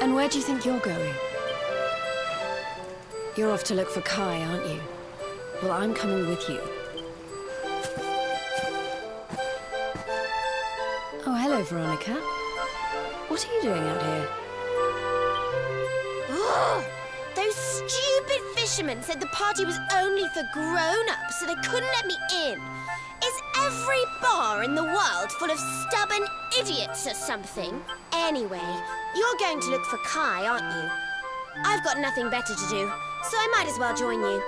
And where do you think you're going? You're off to look for Kai, aren't you? Well, I'm coming with you. Oh, hello, Veronica. What are you doing out here? Ugh! Those stupid fishermen said the party was only for grown-ups, so they couldn't let me in. Is every bar in the world full of stubborn idiots or something? Anyway, you're going to look for Kai, aren't you? I've got nothing better to do, so I might as well join you.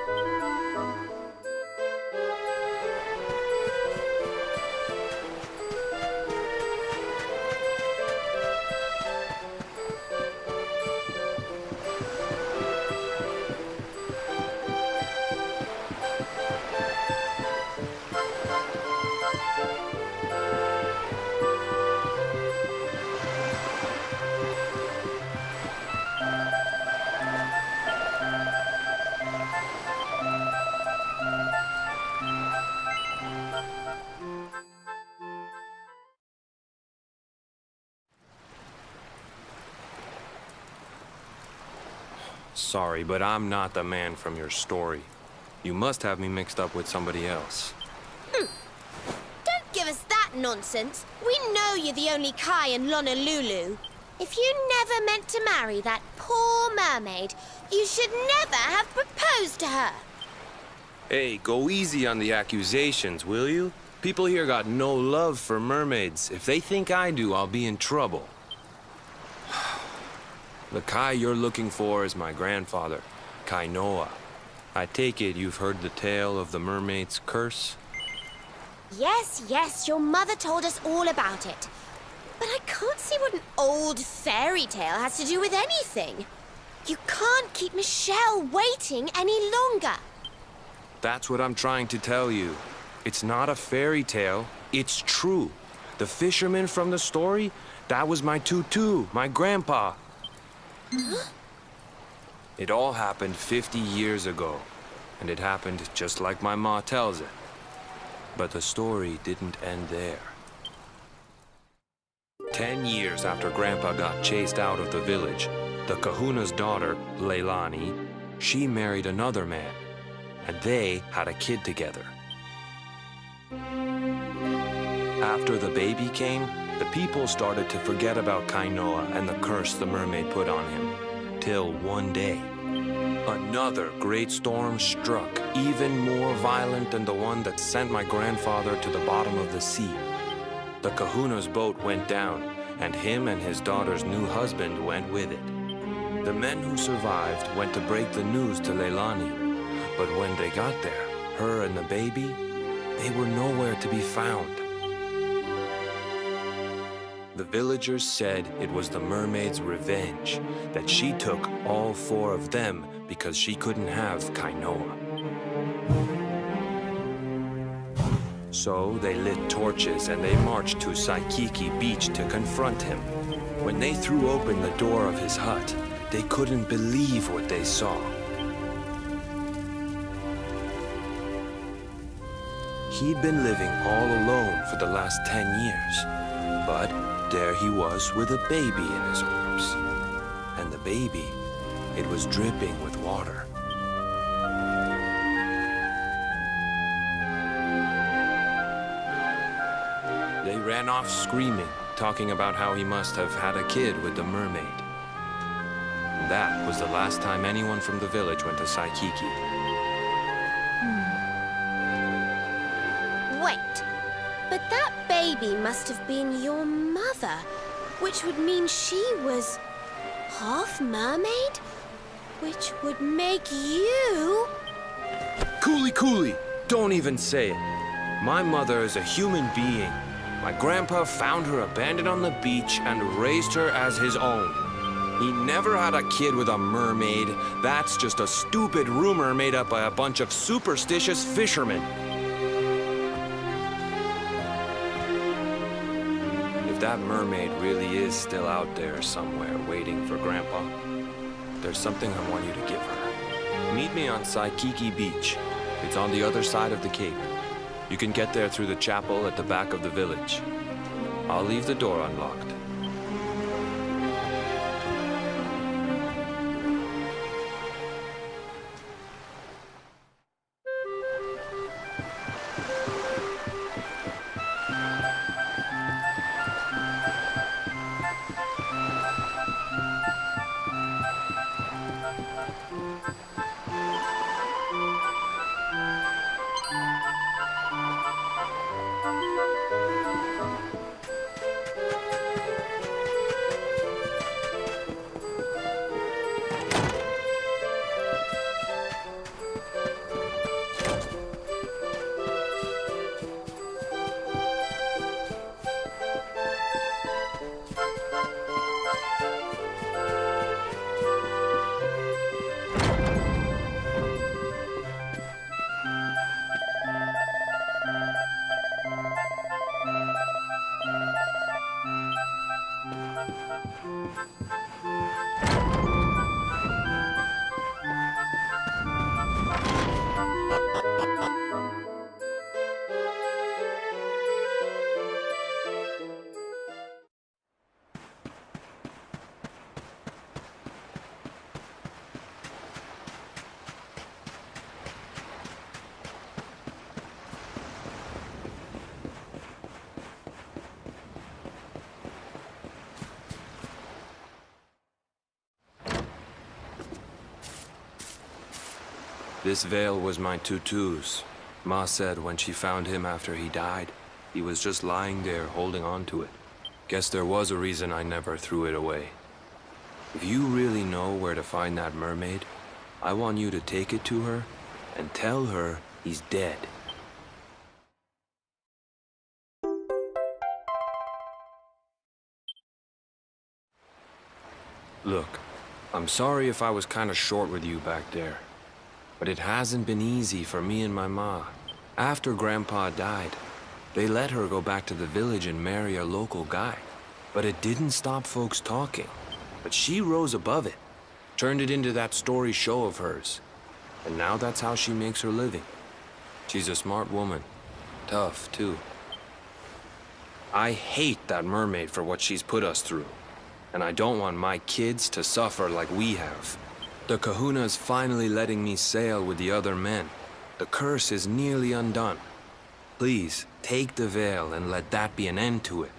Sorry, but I'm not the man from your story. You must have me mixed up with somebody else. Don't give us that nonsense. We know you're the only Kai in Honolulu. If you never meant to marry that poor mermaid, you should never have proposed to her. Hey, go easy on the accusations, will you? People here got no love for mermaids. If they think I do, I'll be in trouble. The Kai you're looking for is my grandfather, Kainou. I take it you've heard the tale of the mermaid's curse? Yes, yes, your mother told us all about it. But I can't see what an old fairy tale has to do with anything. You can't keep Michelle waiting any longer. That's what I'm trying to tell you. It's not a fairy tale, it's true. The fisherman from the story, that was my tutu, my grandpa. Huh? It all happened 50 years ago, and it happened just like my ma tells it. But the story didn't end there. 10 years after Grandpa got chased out of the village, the kahuna's daughter, Leilani, she married another man, and they had a kid together. After the baby came, the people started to forget about Kainou and the curse the mermaid put on him. Till one day, another great storm struck, even more violent than the one that sent my grandfather to the bottom of the sea. The kahuna's boat went down, and him and his daughter's new husband went with it. The men who survived went to break the news to Leilani, but when they got there, her and the baby, they were nowhere to be found. The villagers said it was the mermaid's revenge, that she took all 4 of them because she couldn't have Kainou. So they lit torches and they marched to Saikiki Beach to confront him. When they threw open the door of his hut, they couldn't believe what they saw. He'd been living all alone for the last 10 years, but there he was with a baby in his arms. And the baby, it was dripping with water. They ran off screaming, talking about how he must have had a kid with the mermaid. And that was the last time anyone from the village went to Saikiki. Wait, but that baby must have been your mother, which would mean she was half mermaid, which would make you... Cooley, don't even say it. My mother is a human being. My grandpa found her abandoned on the beach and raised her as his own. He never had a kid with a mermaid. That's just a stupid rumor made up by a bunch of superstitious fishermen. If that mermaid really is still out there somewhere waiting for Grandpa, there's something I want you to give her. Meet me on Saikiki Beach. It's on the other side of the cape. You can get there through the chapel at the back of the village. I'll leave the door unlocked. This veil was my tutu's. Ma said when she found him after he died, he was just lying there holding on to it. Guess there was a reason I never threw it away. If you really know where to find that mermaid, I want you to take it to her and tell her he's dead. Look, I'm sorry if I was kinda short with you back there. But it hasn't been easy for me and my ma. After Grandpa died, they let her go back to the village and marry a local guy. But it didn't stop folks talking. But she rose above it, turned it into that story show of hers. And now that's how she makes her living. She's a smart woman. Tough, too. I hate that mermaid for what she's put us through. And I don't want my kids to suffer like we have. The kahuna's finally letting me sail with the other men. The curse is nearly undone. Please, take the veil and let that be an end to it.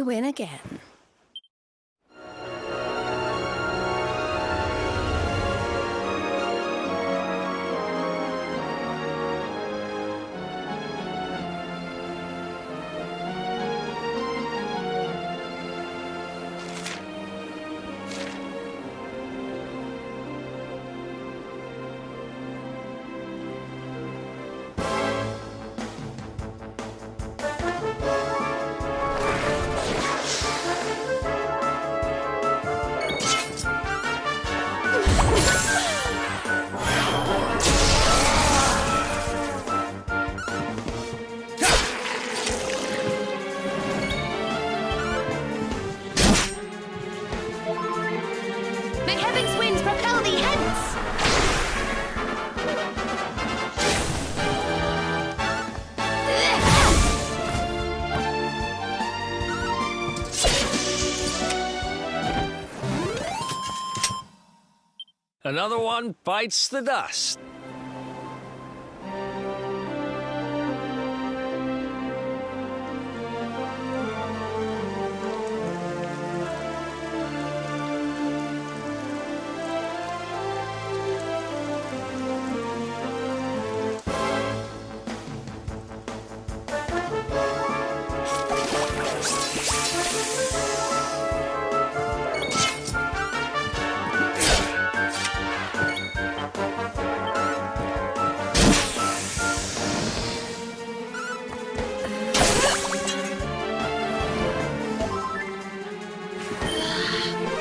we win again. May heaven's winds propel thee hence! Another one bites the dust.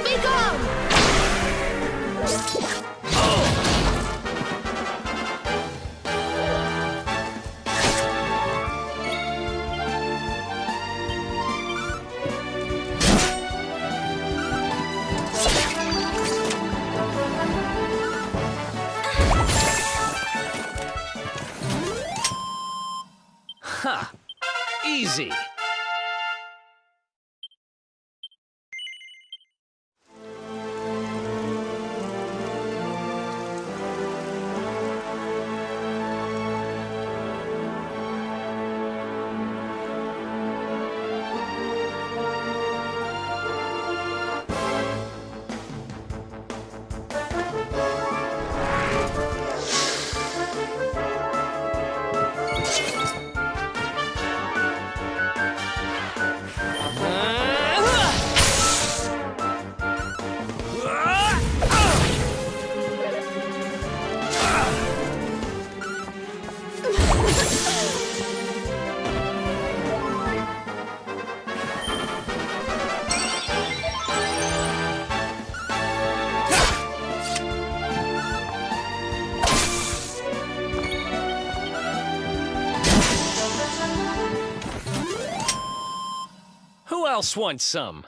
Be gone! Ha! Easy. Who else wants some?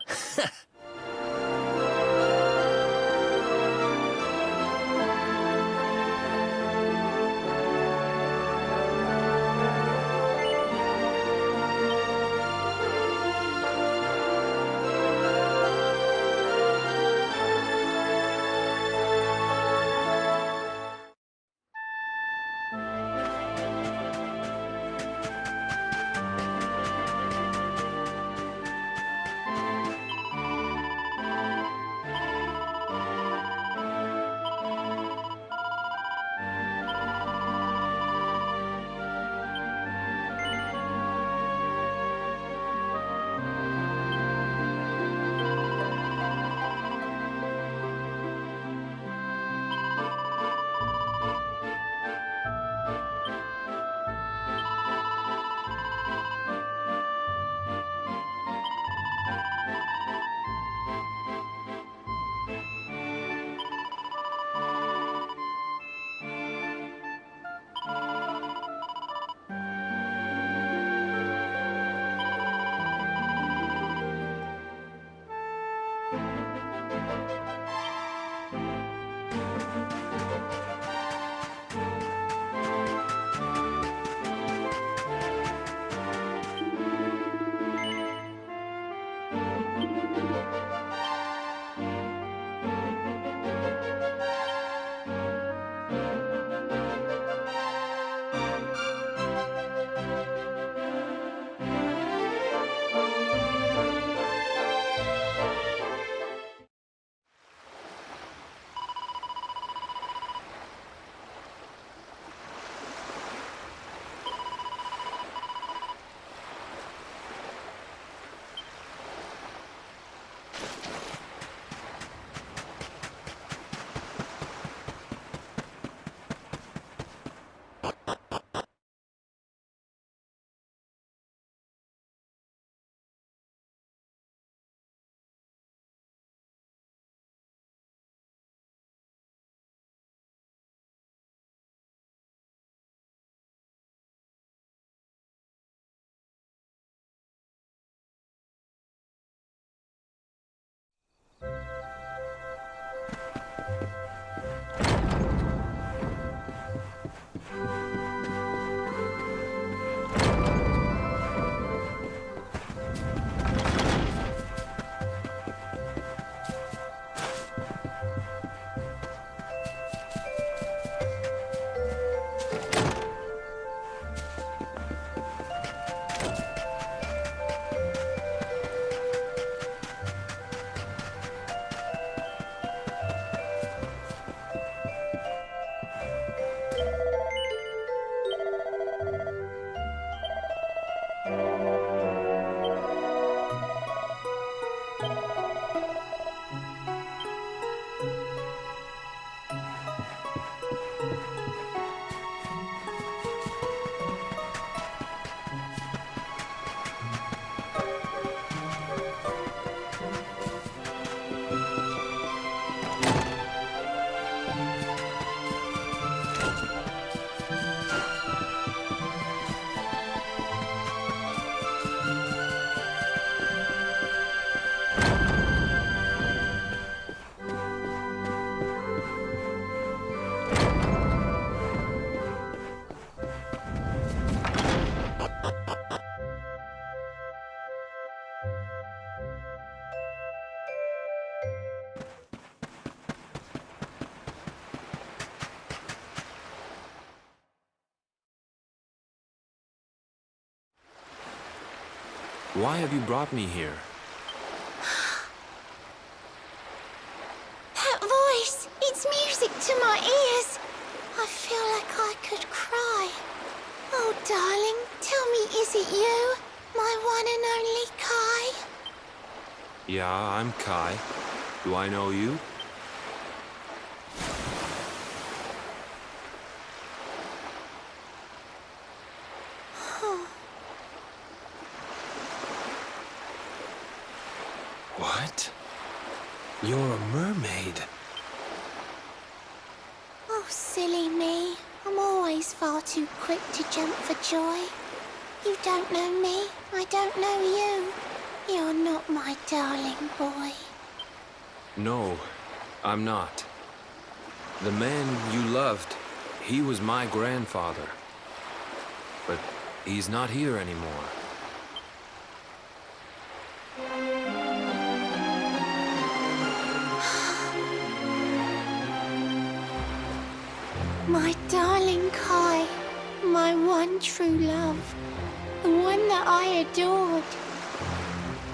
Why have you brought me here? That voice! It's music to my ears! I feel like I could cry. Oh, darling, tell me, is it you? My one and only Kai? Yeah, I'm Kai. Do I know you? What? You're a mermaid. Oh, silly me. I'm always far too quick to jump for joy. You don't know me, I don't know you. You're not my darling boy. No, I'm not. The man you loved, he was my grandfather. But he's not here anymore. My darling Kai, my one true love, the one that I adored.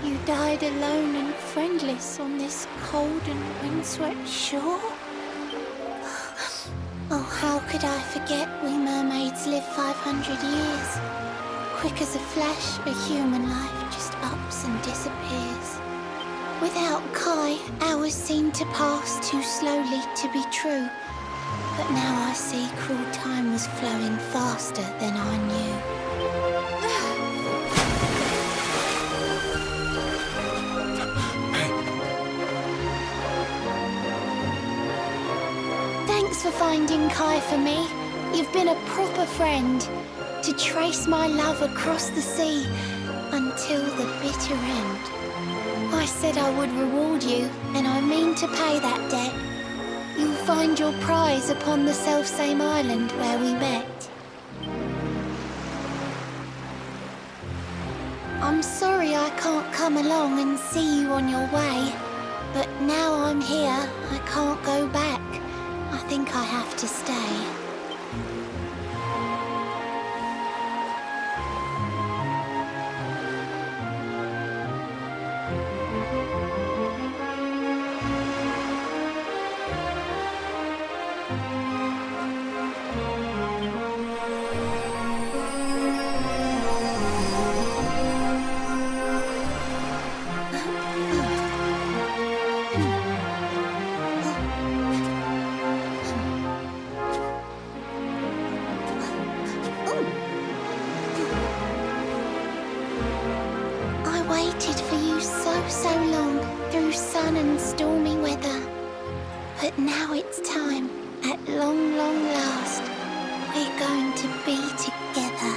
You died alone and friendless on this cold and windswept shore? Oh, how could I forget we mermaids live 500 years? Quick as a flash, a human life just ups and disappears. Without Kai, hours seem to pass too slowly to be true. But now I see cruel time was flowing faster than I knew. Thanks for finding Kai for me. You've been a proper friend. To trace my love across the sea until the bitter end. I said I would reward you, and I mean to pay that debt. You'll find your prize upon the selfsame island where we met. I'm sorry I can't come along and see you on your way, but now I'm here, I can't go back. I think I have to stay. So long through sun and stormy weather. But now it's time, at long, long last, we're going to be together.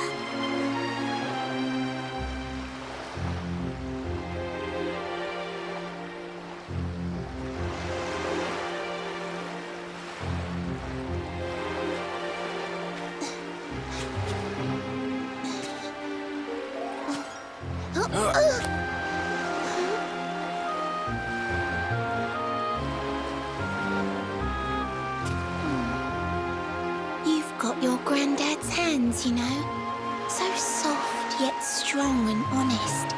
Got your granddad's hands, you know. So soft yet strong and honest.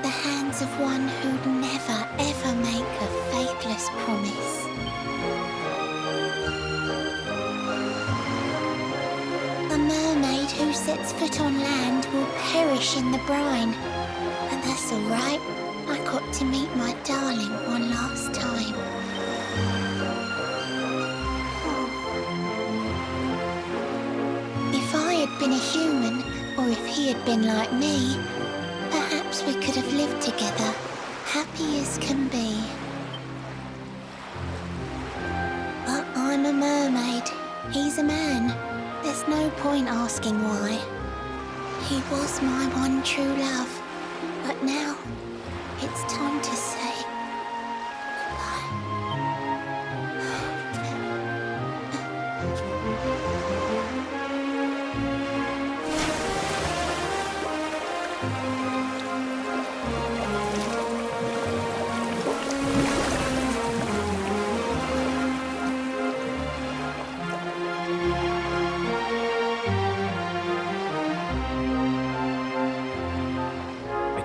The hands of one who'd never ever make a faithless promise. A mermaid who sets foot on land will perish in the brine. And that's all right. I got to meet my darling one last time. If I had been a human, or if he had been like me, perhaps we could have lived together, happy as can be. But I'm a mermaid, he's a man. There's no point asking why. He was my one true love, but now it's time to say goodbye.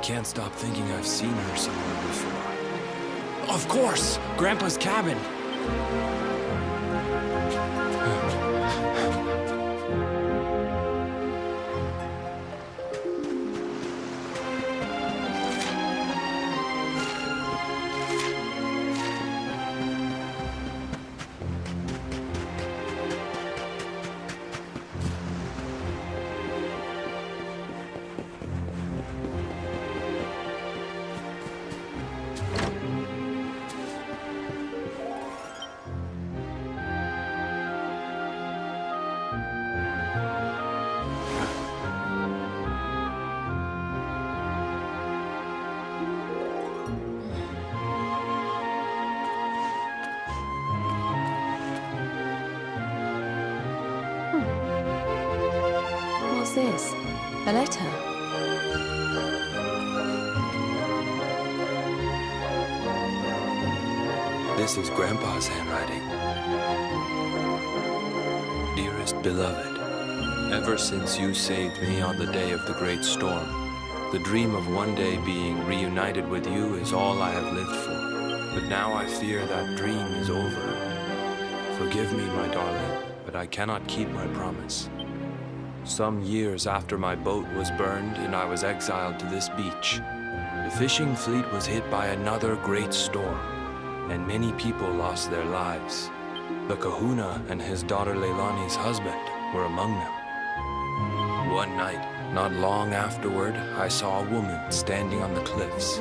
can't stop thinking I've seen her somewhere before. Of course! Grandpa's cabin! What's this? A letter? This is Grandpa's handwriting. Dearest beloved, ever since you saved me on the day of the great storm, the dream of one day being reunited with you is all I have lived for. But now I fear that dream is over. Forgive me, my darling, but I cannot keep my promise. Some years after my boat was burned and I was exiled to this beach, the fishing fleet was hit by another great storm, and many people lost their lives. The kahuna and his daughter Leilani's husband were among them. One night, not long afterward, I saw a woman standing on the cliffs.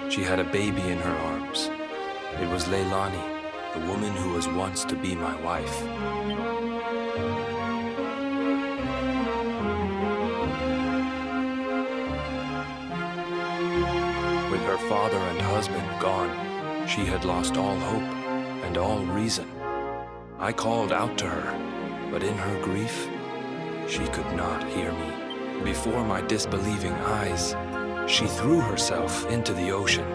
She had a baby in her arms. It was Leilani, the woman who was once to be my wife. With her father and husband gone, she had lost all hope and all reason. I called out to her, but in her grief, she could not hear me. Before my disbelieving eyes, she threw herself into the ocean.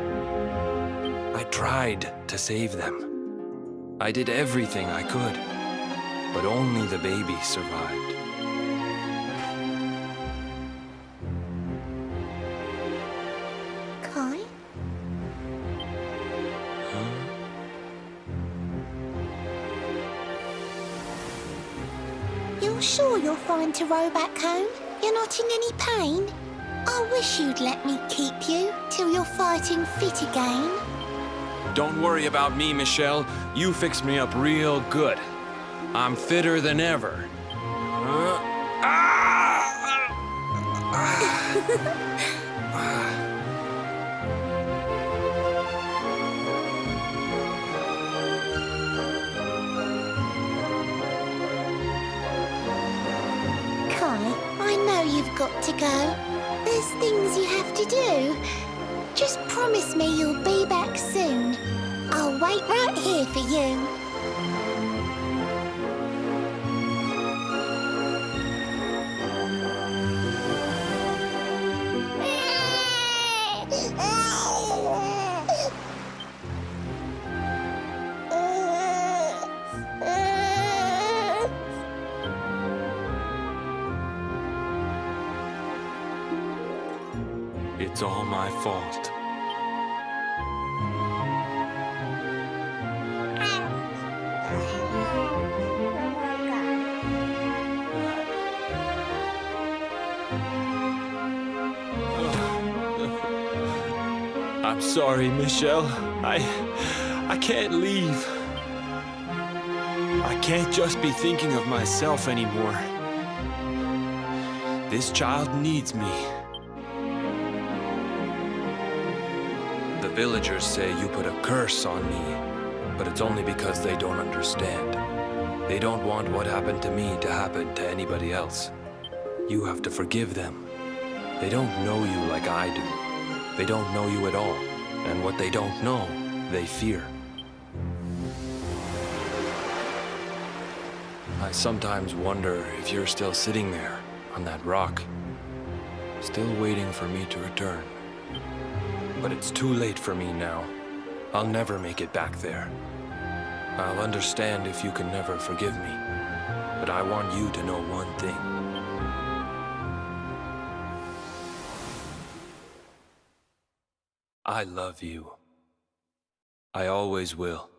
I tried to save them. I did everything I could, but only the baby survived. Kai? You're sure you're fine to row back home? You're not in any pain? I wish you'd let me keep you till you're fighting fit again. Don't worry about me, Michelle. You fixed me up real good. I'm fitter than ever. Kai, I know you've got to go. There's things you have to do. Just promise me you'll be back soon. I'll wait right here for you. It's all my fault. I'm sorry, Michelle. I can't leave. I can't just be thinking of myself anymore. This child needs me. The villagers say you put a curse on me, but it's only because they don't understand. They don't want what happened to me to happen to anybody else. You have to forgive them. They don't know you like I do. They don't know you at all, and what they don't know, they fear. I sometimes wonder if you're still sitting there on that rock, still waiting for me to return. But it's too late for me now. I'll never make it back there. I'll understand if you can never forgive me, but I want you to know one thing. I love you. I always will.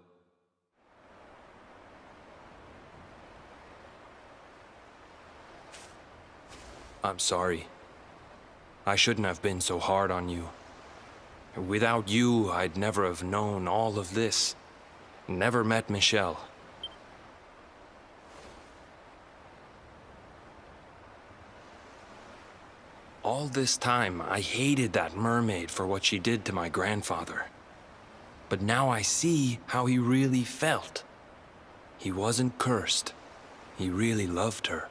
I'm sorry. I shouldn't have been so hard on you. Without you, I'd never have known all of this. Never met Michelle. All this time, I hated that mermaid for what she did to my grandfather. But now I see how he really felt. He wasn't cursed. He really loved her.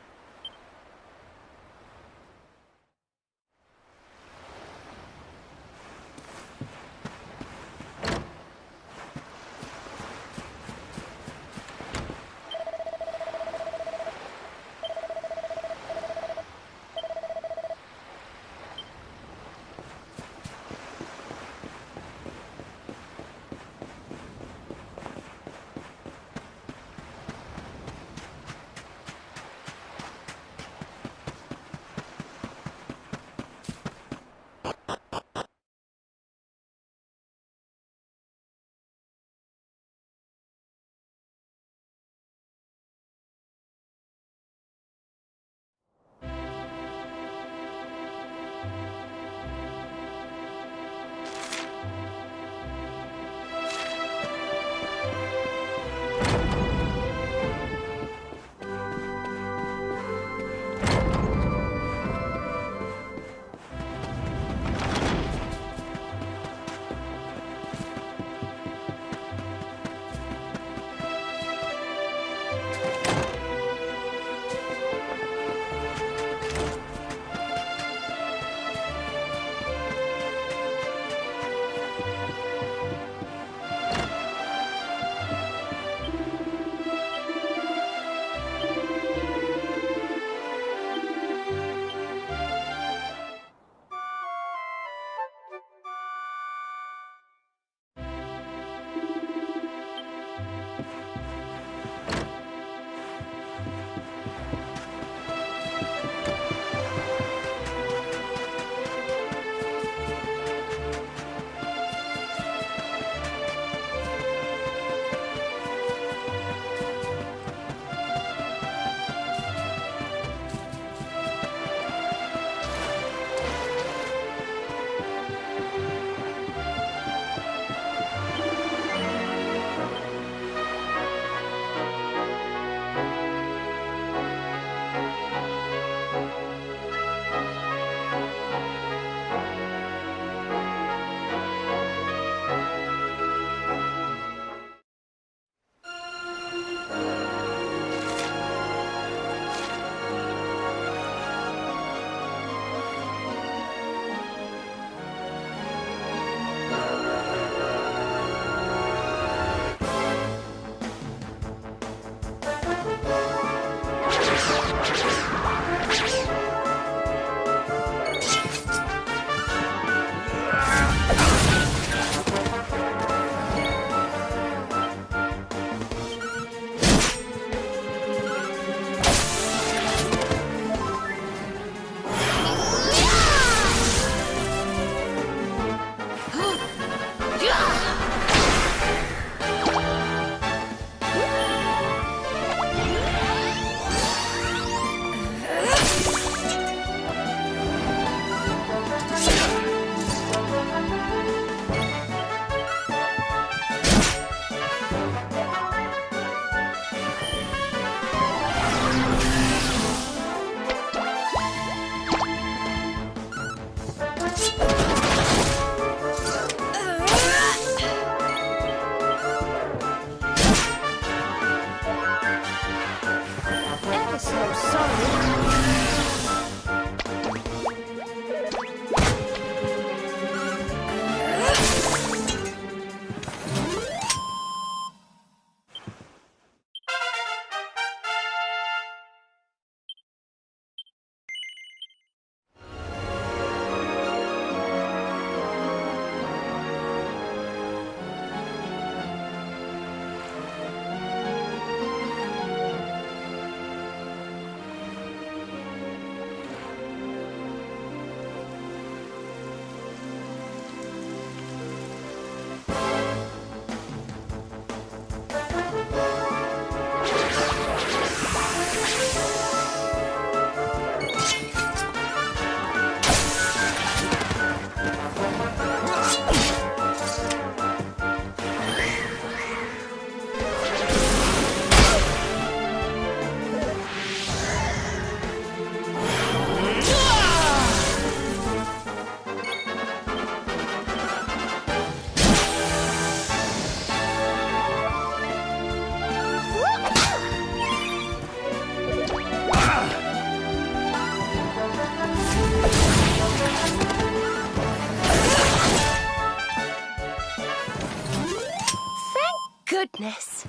goodness.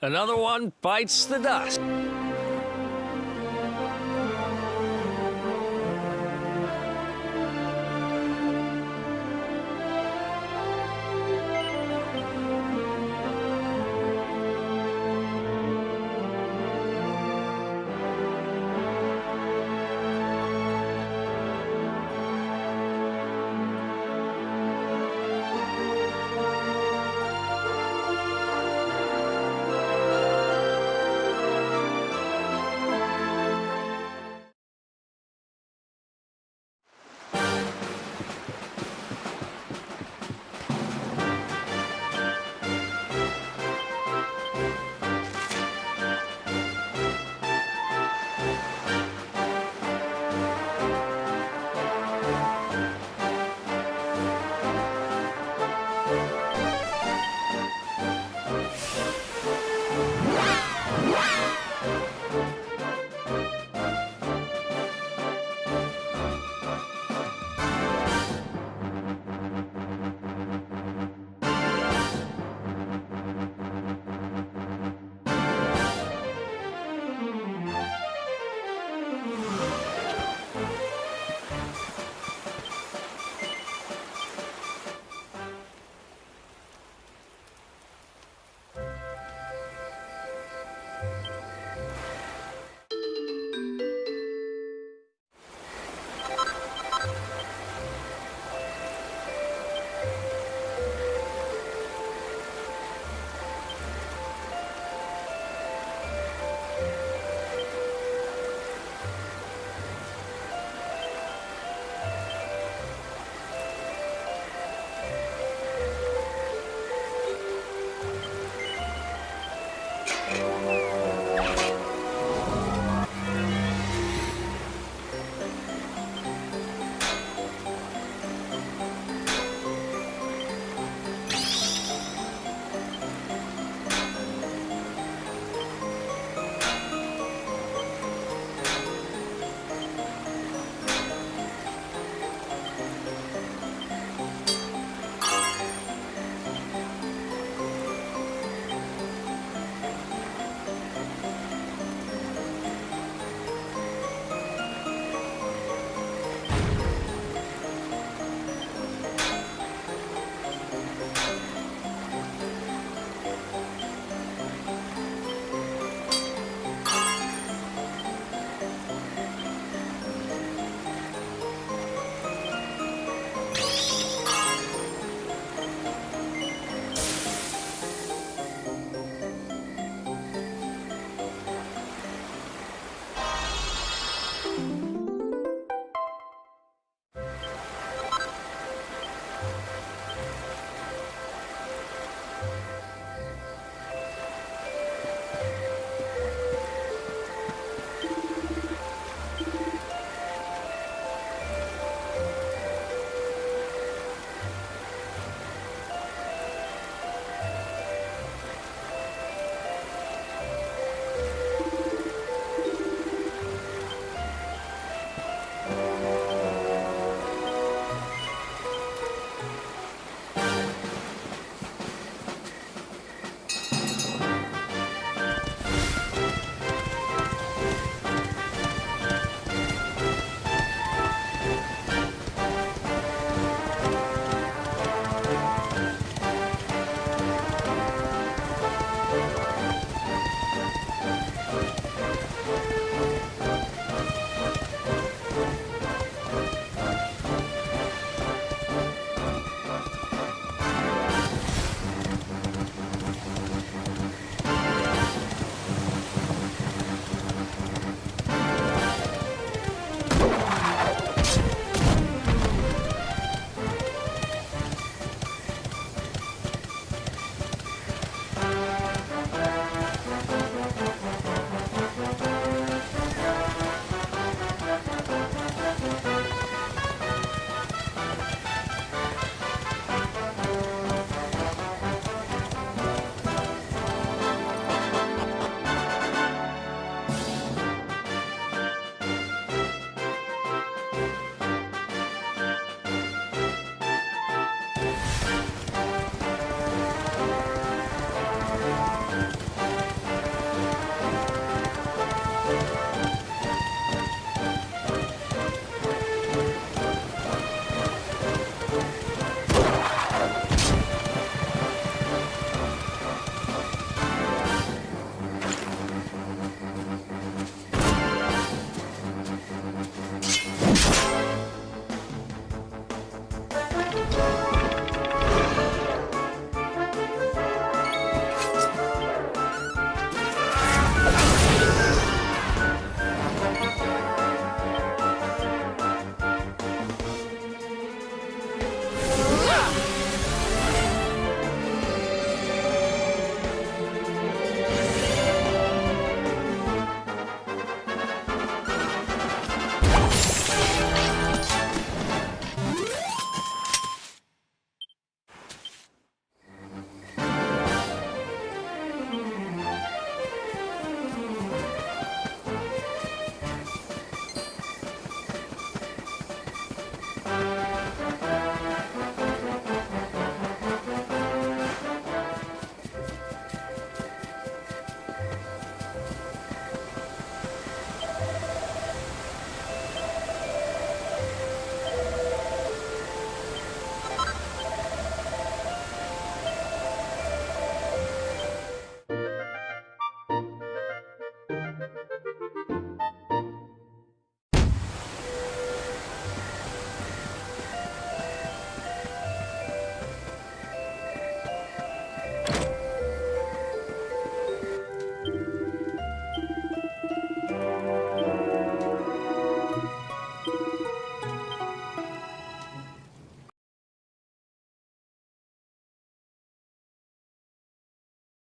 Another one bites the dust.